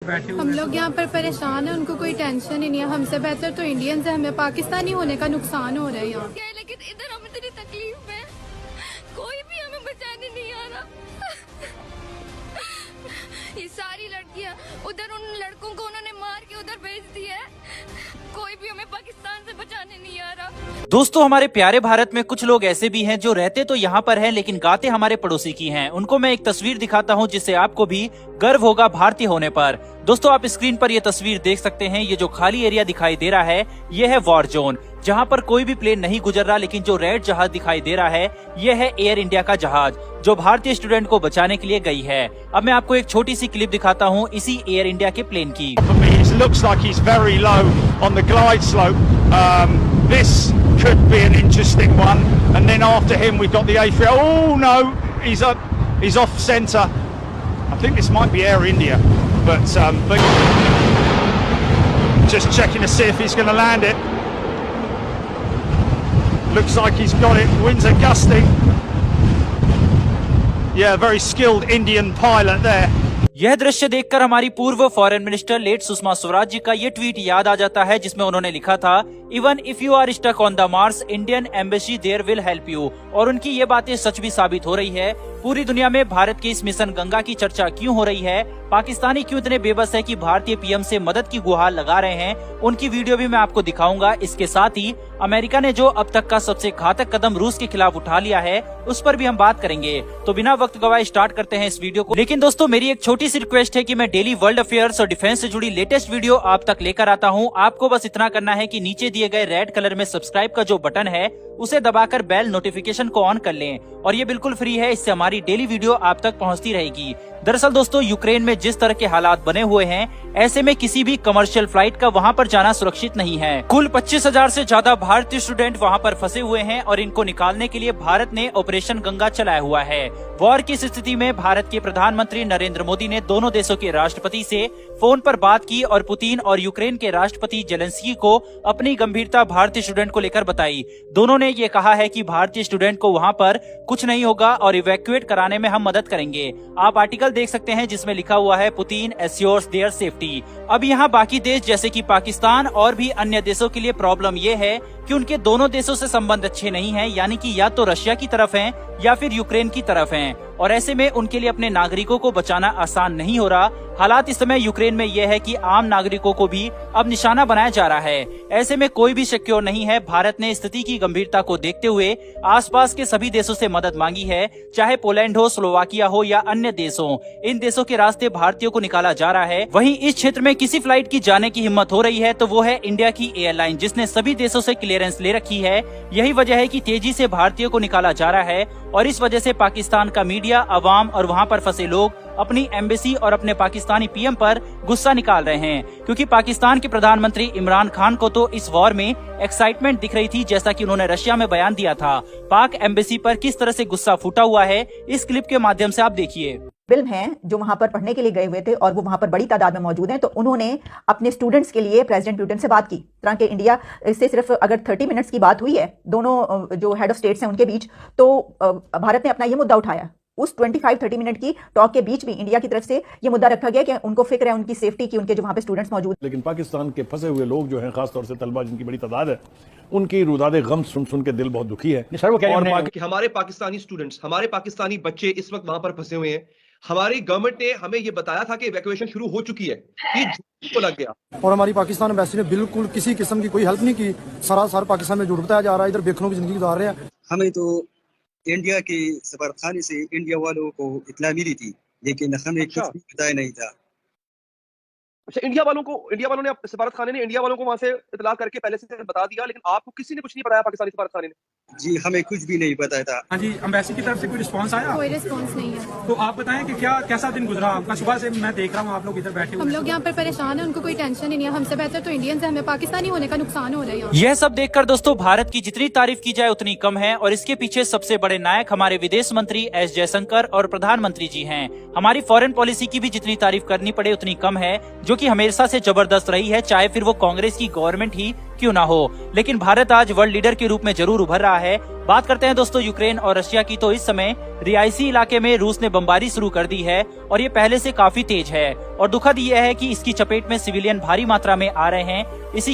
बैठे हुए हम लोग यहाँ पर परेशान हैं, उनको कोई टेंशन ही नहीं है। हमसे बेहतर तो इंडियंस है, हमें पाकिस्तानी होने का नुकसान हो रहा है यहाँ। लेकिन इधर हमें इतनी तकलीफ है, कोई भी हमें बचाने नहीं आ रहा। ये सारी लड़कियाँ उधर उन लड़कों को उन्होंने मार के उधर भेज दिया है, कोई भी हमें पाकिस्तान से बचाने नहीं आ रहा। दोस्तों, हमारे प्यारे भारत में कुछ लोग ऐसे भी हैं जो रहते तो यहाँ पर हैं लेकिन गाते हमारे पड़ोसी की हैं। उनको मैं एक तस्वीर दिखाता हूँ जिससे आपको भी गर्व होगा भारतीय होने पर। दोस्तों, आप स्क्रीन पर ये तस्वीर देख सकते हैं। ये जो खाली एरिया दिखाई दे रहा है ये है वॉर जोन, जहाँ पर कोई भी प्लेन नहीं गुजर रहा। लेकिन जो रेड जहाज दिखाई दे रहा है ये है एयर इंडिया का जहाज, जो भारतीय स्टूडेंट को बचाने के लिए गई है। अब मैं आपको एक छोटी सी क्लिप दिखाता हूँ इसी एयर इंडिया के प्लेन की। Looks like he's very low on the glide slope. This could be an interesting one. And then after him we've got the A3. Oh no, he's off centre. I think this might be Air India, but just checking to see if he's going to land it. Looks like he's got it. Winds are gusting. Yeah, very skilled Indian pilot there. यह दृश्य देखकर हमारी पूर्व foreign minister late Sushma Swaraj ji का ये tweet याद आ जाता है, जिसमें उन्होंने लिखा था, even if you are stuck on the Mars, Indian embassy there will help you. और उनकी ये बातें सच भी साबित हो रही है। पूरी दुनिया में भारत के इस मिशन गंगा की चर्चा क्यों हो रही है, पाकिस्तानी क्यों इतने बेबस है कि भारतीय पीएम से मदद की गुहार लगा रहे हैं, उनकी वीडियो भी मैं आपको दिखाऊंगा। इसके साथ ही अमेरिका ने जो अब तक का सबसे घातक कदम रूस के खिलाफ उठा लिया है उस पर भी हम बात करेंगे। तो बिना वक्त गवाए स्टार्ट करते हैं इस वीडियो को। लेकिन दोस्तों, मेरी एक छोटी सी रिक्वेस्ट है कि मैं डेली वर्ल्ड अफेयर्स और डिफेंस से जुड़ी लेटेस्ट वीडियो आप तक लेकर आता हूं। आपको बस इतना करना है कि नीचे दिए गए रेड कलर में सब्सक्राइब का जो बटन है उसे दबाकर बेल नोटिफिकेशन को ऑन कर लें, और ये बिल्कुल फ्री है। इससे हमारी डेली वीडियो आप तक पहुंचती रहेगी। दरअसल दोस्तों, यूक्रेन में जिस तरह के हालात बने हुए हैं, ऐसे में किसी भी कमर्शियल फ्लाइट का वहां पर जाना सुरक्षित नहीं है। कुल 25,000 से ज्यादा भारतीय स्टूडेंट वहां पर फंसे हुए हैं और इनको निकालने के लिए भारत ने ऑपरेशन गंगा चलाया हुआ है। वॉर की इस स्थिति में भारत के प्रधानमंत्री नरेंद्र मोदी ने दोनों देशों के राष्ट्रपति से फोन पर बात की और पुतिन और यूक्रेन के राष्ट्रपति जेलेंस्की को अपनी गंभीरता भारतीय स्टूडेंट को लेकर बताई। दोनों ने ये कहा है कि भारतीय स्टूडेंट को वहां पर कुछ नहीं होगा और इवैक्यूएट कराने में हम मदद करेंगे। आप आर्टिकल देख सकते हैं जिसमें लिखा हुआ है, पुतिन एश्योर्स देयर सेफ्टी। अब यहाँ बाकी देश जैसे कि पाकिस्तान और भी अन्य देशों के लिए प्रॉब्लम ये है कि उनके दोनों देशों से संबंध अच्छे नहीं हैं, यानी कि या तो रशिया की तरफ हैं या फिर यूक्रेन की तरफ हैं, और ऐसे में उनके लिए अपने नागरिकों को बचाना आसान नहीं हो रहा। हालात इस समय यूक्रेन में यह है कि आम नागरिकों को भी अब निशाना बनाया जा रहा है। ऐसे में कोई भी सिक्योर नहीं है। भारत ने स्थिति की गंभीरता को देखते हुए आसपास के सभी देशों से मदद मांगी है, चाहे पोलैंड हो, स्लोवाकिया हो या अन्य देश हो। इन देशों के रास्ते भारतीयों को निकाला जा रहा है। वहीं इस क्षेत्र में किसी फ्लाइट की जाने की हिम्मत हो रही है तो वो है इंडिया की एयरलाइन, जिसने सभी देशों से क्लियरेंस ले रखी है। यही वजह है कि तेजी से भारतीयों को निकाला जा रहा है, और इस वजह से पाकिस्तान का मीडिया, अवाम और वहां पर फंसे लोग अपनी एम्बेसी और अपने पाकिस्तानी पीएम पर गुस्सा निकाल रहे हैं, क्योंकि पाकिस्तान के प्रधानमंत्री इमरान खान को तो इस वॉर में एक्साइटमेंट दिख रही थी, जैसा कि उन्होंने रशिया में बयान दिया था। पाक एम्बेसी पर किस तरह से गुस्सा फूटा हुआ है, इस क्लिप के माध्यम से आप देखिए। फिल्म हैं जो वहां पर पढ़ने के लिए गए हुए थे और वो वहां पर बड़ी तादाद में मौजूद हैं, तो उन्होंने अपने स्टूडेंट्स के लिए प्रेसिडेंट पुतिन से बात की। तरह के इंडिया से सिर्फ अगर 30 मिनट्स की बात हुई है दोनों जो हेड ऑफ स्टेट्स हैं उनके बीच, तो भारत ने अपना ये मुद्दा उठाया। उस 25-30 मिनट की टॉक के बीच भी इंडिया की तरफ से ये मुद्दा रखा गया कि उनको फिक्र है उनकी सेफ्टी की, उनके जो वहां पे स्टूडेंट्स मौजूद। लेकिन पाकिस्तान के फंसे हुए लोग जो हैं, खासतौर से तलबा जिनकी बड़ी तादाद है, उनकी रुदादे गम सुन सुन के दिल बहुत दुखी है। सर, वो कह रहे हैं कि हमारे पाकिस्तानी स्टूडेंट्स, हमारे पाकिस्तानी बच्चे इस वक्त वहां पर फंसे हुए हैं। हमारी गवर्नमेंट ने हमें ये बताया था कि इवैक्यूएशन शुरू हो चुकी है, ये झूठ को लग गया। और हमारी पाकिस्तान एम्बेसी ने बिल्कुल किसी किस्म की कोई हेल्प नहीं की। सरासर पाकिस्तान में झूठ बताया जा रहा है, इधर बेखनों की जिंदगी गुजार रहे हैं। हमें तो इंडिया के सफारतखाने से इंडिया वालों को इत्तला मिली थी, लेकिन हमें कुछ भी बताया नहीं था। अच्छा, इंडिया वालों ने, सफारत खाने ने इंडिया वालों को वहां से इतला करके पहले से बता दिया, लेकिन आपको किसी ने कुछ नहीं बताया? पाकिस्तानी सफारत खाने ने जी हमें कुछ भी नहीं बताया था। हाँ जी, एम्बेसी की तरफ से कोई रिस्पांस आया? कोई रिस्पांस नहीं है। तो आप बताएं कि कैसा दिन गुजरा आपका? सुबह से मैं देख रहा हूँ आप लोग इधर बैठे हुए। हम लोग यहाँ पर परेशान हैं, उनको कोई टेंशन ही नहीं है। हमसे बेहतर तो इंडियंस है, हमें पाकिस्तानी होने का नुकसान हो रहा है यहाँ। यह सब देखकर दोस्तों, भारत की जितनी तारीफ की जाए उतनी कम है, और इसके पीछे सबसे बड़े नायक हमारे विदेश मंत्री एस जयशंकर और प्रधानमंत्री जी हैं। हमारी फॉरेन पॉलिसी की भी जितनी तारीफ करनी पड़े उतनी कम है, जो कि हमेशा से जबरदस्त रही है, चाहे फिर वो कांग्रेस की गवर्नमेंट ही क्यों ना हो। लेकिन भारत आज वर्ल्ड लीडर के रूप में जरूर उभर रहा है। बात करते हैं दोस्तों यूक्रेन और रशिया की, तो इस समय रिहायशी इलाके में रूस ने बमबारी शुरू कर दी है और ये पहले से काफी तेज है। और दुखद ये है कि इसकी चपेट में सिविलियन भारी मात्रा में आ रहे हैं। इसी